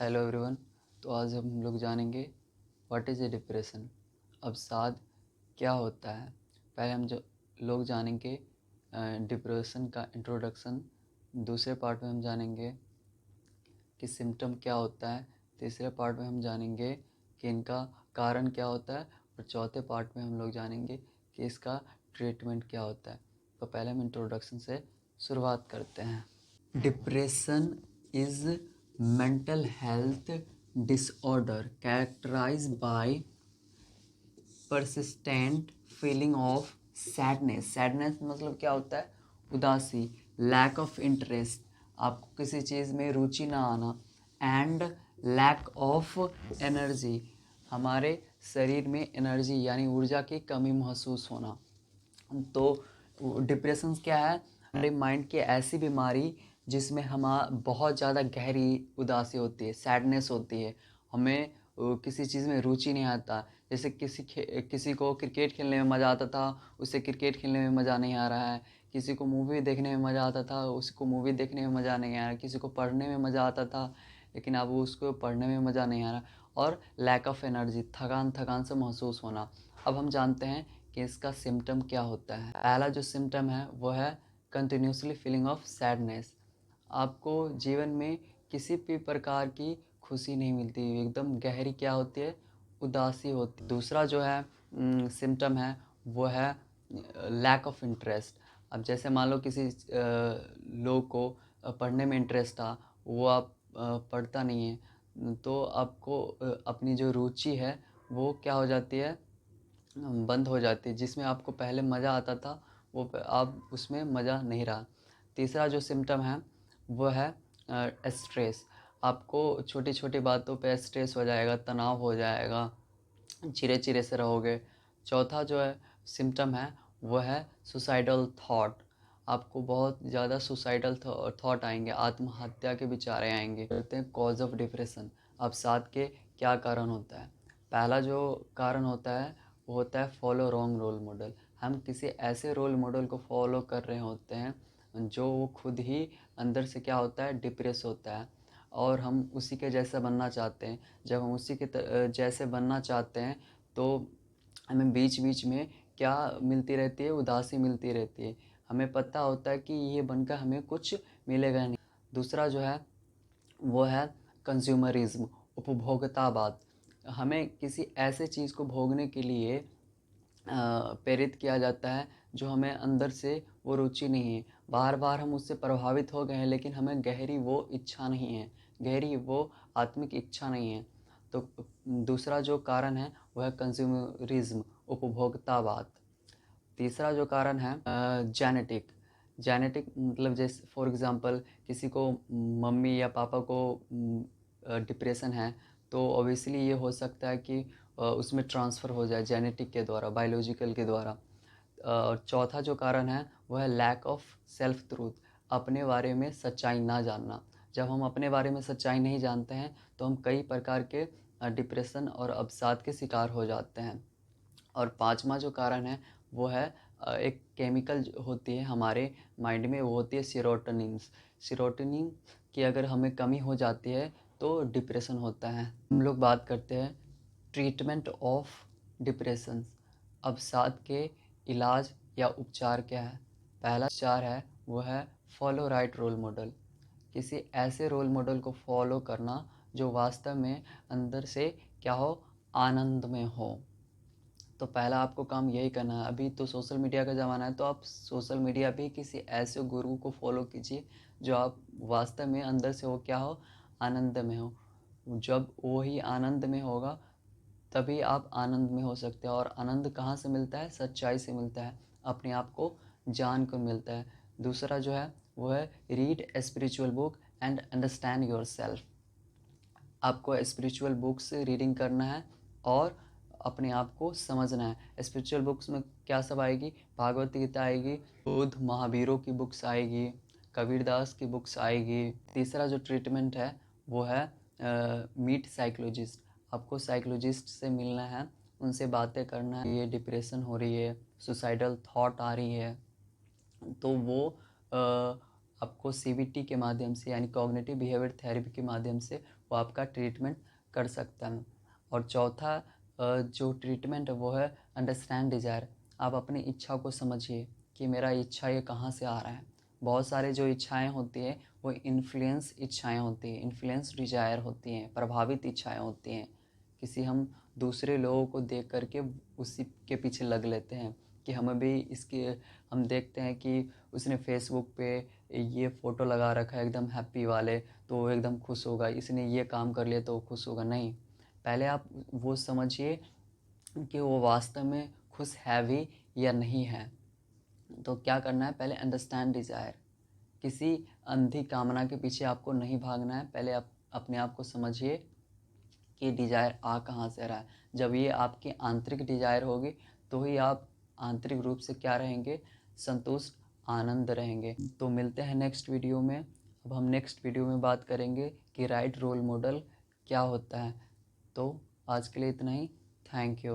Hello everyone. तो आज हम लोग जानेंगे व्हाट इज़ ए डिप्रेशन। अब साथ क्या होता है। पहले हम जो लोग जानेंगे डिप्रेशन का इंट्रोडक्शन। दूसरे पार्ट में हम जानेंगे कि सिम्टम क्या होता है। तीसरे पार्ट में हम जानेंगे कि इनका कारण क्या होता है। और चौथे पार्ट में हम लोग जानेंगे कि इसका ट्रीटमेंट क्या होता है। तो पहले हम इंट्रोडक्शन से शुरुआत करते हैं। Depression is mental health disorder characterized by persistent feeling of sadness मतलब क्या होता है, उदासी, lack of interest, आपको किसी चीज़ में रुचि ना आना, and lack of energy, हमारे शरीर में एनर्जी यानी ऊर्जा की कमी महसूस होना। तो डिप्रेशन क्या है, हमारे माइंड की ऐसी बीमारी जिसमें हम बहुत ज़्यादा गहरी उदासी होती है, सैडनेस होती है, हमें किसी चीज़ में रुचि नहीं आता। जैसे किसी को क्रिकेट खेलने में मज़ा आता था, उसे क्रिकेट खेलने में मज़ा नहीं आ रहा है। किसी को मूवी देखने में मज़ा आता था, उसको मूवी देखने में मज़ा नहीं आ रहा है। किसी को पढ़ने में मज़ा आता था, लेकिन अब उसको पढ़ने में मज़ा नहीं आ रहा। और लैक ऑफ एनर्जी, थकान से महसूस होना। अब हम जानते हैं कि इसका सिम्टम क्या होता है। पहला जो सिम्टम है वो है कंटिन्यूसली फीलिंग ऑफ सैडनेस। आपको जीवन में किसी भी प्रकार की खुशी नहीं मिलती, एकदम गहरी क्या होती है, उदासी होती है। दूसरा जो है सिम्टम है वो है लैक ऑफ इंटरेस्ट। अब जैसे मान लो किसी लोग को पढ़ने में इंटरेस्ट था, वो आप पढ़ता नहीं है, तो आपको अपनी जो रुचि है वो क्या हो जाती है, बंद हो जाती है। जिसमें आपको पहले मज़ा आता था वो अब उसमें मज़ा नहीं रहा। तीसरा जो सिम्टम है वो है स्ट्रेस। आपको छोटी छोटी बातों पे स्ट्रेस हो जाएगा, तनाव हो जाएगा, चिड़चिड़े से रहोगे। चौथा जो है सिम्टम है वो है सुसाइडल थॉट। आपको बहुत ज़्यादा सुसाइडल थॉट आएंगे, आत्महत्या के विचार आएंगे। कहते हैं कॉज ऑफ डिप्रेशन। अब साथ के क्या कारण होता है। पहला जो कारण होता है वो होता है फॉलो रॉन्ग रोल मॉडल। हम किसी ऐसे रोल मॉडल को फॉलो कर रहे होते हैं जो वो खुद ही अंदर से क्या होता है, डिप्रेस होता है, और हम उसी के जैसा बनना चाहते हैं। जब हम उसी के जैसे बनना चाहते हैं तो हमें बीच बीच में क्या मिलती रहती है, उदासी मिलती रहती है। हमें पता होता है कि ये बनकर हमें कुछ मिलेगा नहीं। दूसरा जो है वो है कंज्यूमरिज्म, उपभोक्तावाद। हमें किसी ऐसे चीज़ को भोगने के लिए प्रेरित किया जाता है जो हमें अंदर से वो रुचि नहीं है। बार बार हम उससे प्रभावित हो गए हैं, लेकिन हमें गहरी वो इच्छा नहीं है, गहरी वो आत्मिक इच्छा नहीं है। तो दूसरा जो कारण है वह है कंज्यूमरिज्म, उपभोक्तावाद। तीसरा जो कारण है जेनेटिक। जेनेटिक मतलब जैसे फॉर एग्ज़ाम्पल किसी को मम्मी या पापा को डिप्रेशन है, तो ऑब्वियसली ये हो सकता है कि उसमें ट्रांसफ़र हो जाए जेनेटिक के द्वारा, बायोलॉजिकल के द्वारा। और चौथा जो कारण है वो है लैक ऑफ सेल्फ ट्रूथ, अपने बारे में सच्चाई ना जानना। जब हम अपने बारे में सच्चाई नहीं जानते हैं तो हम कई प्रकार के डिप्रेशन और अवसाद के शिकार हो जाते हैं। और पांचवा जो कारण है वो है एक केमिकल होती है हमारे माइंड में, वो होती है सीरोटोनिन। सीरोटोनिन की अगर हमें कमी हो जाती है तो डिप्रेशन होता है। हम लोग बात करते हैं ट्रीटमेंट ऑफ डिप्रेशन। अवसाद के इलाज या उपचार क्या है। पहला उपचार है वो है फॉलो राइट रोल मॉडल। किसी ऐसे रोल मॉडल को फॉलो करना जो वास्तव में अंदर से क्या हो, आनंद में हो। तो पहला आपको काम यही करना है। अभी तो सोशल मीडिया का ज़माना है, तो आप सोशल मीडिया पे किसी ऐसे गुरु को फॉलो कीजिए जो आप वास्तव में अंदर से हो क्या हो, आनंद में हो। जब वो ही आनंद में होगा तभी आप आनंद में हो सकते हैं। और आनंद कहाँ से मिलता है, सच्चाई से मिलता है, अपने आप को जान कर मिलता है। दूसरा जो है वो है read spiritual book and understand your self. आपको स्पिरिचुअल बुक्स रीडिंग करना है और अपने आप को समझना है। स्पिरिचुअल बुक्स में क्या सब आएगी, भागवत गीता आएगी, बुद्ध महावीरों की बुक्स आएगी, कबीरदास की बुक्स आएगी। तीसरा जो ट्रीटमेंट है वो है मीट साइकोलॉजिस्ट। आपको साइकोलॉजिस्ट से मिलना है, उनसे बातें करना है। ये डिप्रेशन हो रही है, सुसाइडल थॉट आ रही है, तो वो आपको CBT के माध्यम से यानी कॉग्निटिव बिहेवियर थेरेपी के माध्यम से वो आपका ट्रीटमेंट कर सकता है। और चौथा जो ट्रीटमेंट है वो है अंडरस्टैंड डिज़ायर। आप अपनी इच्छा को समझिए कि मेरा इच्छा ये कहाँ से आ रहा है। बहुत सारे जो इच्छाएं होती हैं वो इन्फ्लुएंस इच्छाएं होती हैं, इन्फ्लुएंस डिज़ायर होती हैं, प्रभावित इच्छाएं होती हैं। किसी हम दूसरे लोगों को देख करके उसी के पीछे लग लेते हैं कि हमें भी इसके, हम देखते हैं कि उसने फेसबुक पे ये फ़ोटो लगा रखा है एकदम हैप्पी वाले, तो वो एकदम खुश होगा, इसने ये काम कर लिया तो वो खुश होगा। नहीं, पहले आप वो समझिए कि वो वास्तव में खुश है भी या नहीं है। तो क्या करना है, पहले अंडरस्टैंड डिज़ायर। किसी अंधी कामना के पीछे आपको नहीं भागना है। पहले आप अपने आप को समझिए कि डिज़ायर आ कहाँ से रहा है। जब ये आपकी आंतरिक डिज़ायर होगी तो ही आप आंतरिक रूप से क्या रहेंगे, संतुष्ट, आनंद रहेंगे। तो मिलते हैं नेक्स्ट वीडियो में। अब हम नेक्स्ट वीडियो में बात करेंगे कि राइट रोल मॉडल क्या होता है। तो आज के लिए इतना ही। Thank you.